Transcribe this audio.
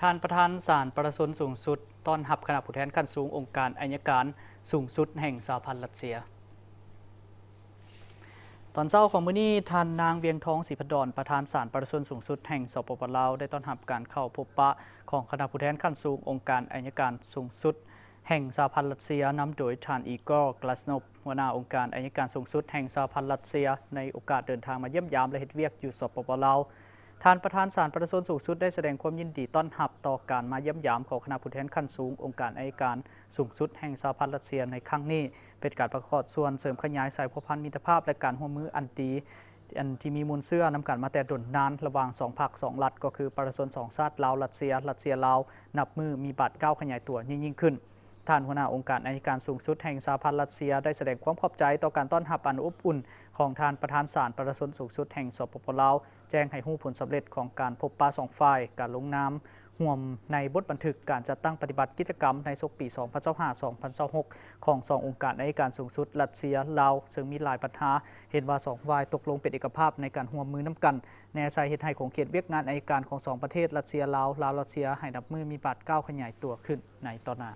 ท่านประธานศาลประชาชนสูงสุดต้อนรับคณะผู้แทนขั้นสูงองค์การอัยการสูงสุดแห่งสหพันธ์รัสเซียตอนเช้าของมื้อนี้ท่านนางเวียงทองศรีพดลประธานศาลประชาชนสูงสุดแห่งสปป.ลาวได้ต้อนรับการเข้าพบปะของคณะผู้แทนขั้นสูงองค์การอัยการสูงสุดแห่งสหพันธ์รัสเซียนำโดยท่านอีกอร์ กลาสโนฟหัวหน้าองค์การอัยการสูงสุดแห่งสหพันธ์รัสเซียในโอกาสเดินทางมาเยี่ยมยามและเฮ็ดเวียกอยู่สปป.ลาวท่านประธานศาลประชาชนสูงสุดได้แสดงความยินดีต้อนรับต่อการมาเยี่ยมยามของคณะผู้แทนขั้นสูงองค์การอัยการสูงสุดแห่งสหพันธ์รัสเซียในครั้งนี้เป็นการประกอบส่วนเสริมขยายสายพัวพันธ์มิตรภาพและการร่วมมืออันดีที่มีมูลเชื่อนำกันมาแต่ดนนานระหว่าง2พรรค2รัฐก็คือประชาชน2ชาติลาวรัสเซียลาวนับมือมีบาดก้าวขยายตัวยิ่งขึ้นท่านหัวหน้าองค์การอัยการสูงสุดแห่งสหพันธ์รัสเซียได้แสดงความขอบใจต่อการต้อนรับอันอบอุ่นของท่านประธานศาลประชาชนสูงสุดแห่งสปป.ลาวแจ้งให้รู้ผลสำเร็จของการพบปะ2ฝ่ายการลงนามร่วมในบทบันทึกการจัดตั้งปฏิบัติกิจกรรมในศกปี 2025-2026 ของ2องค์การอัยการสูงสุดรัสเซียลาวซึ่งมีหลายปัญหาเห็นว่า2ฝ่ายตกลงเป็นเอกภาพในการร่วมมือนํกันแนวสาเหตุให้ของเขตเวียกงานอัยการของ2ประเทศรัสเซียลาวรัสเซียให้นับมือมีบาดก้าวขยายตัวขึ้นในตอนหน้า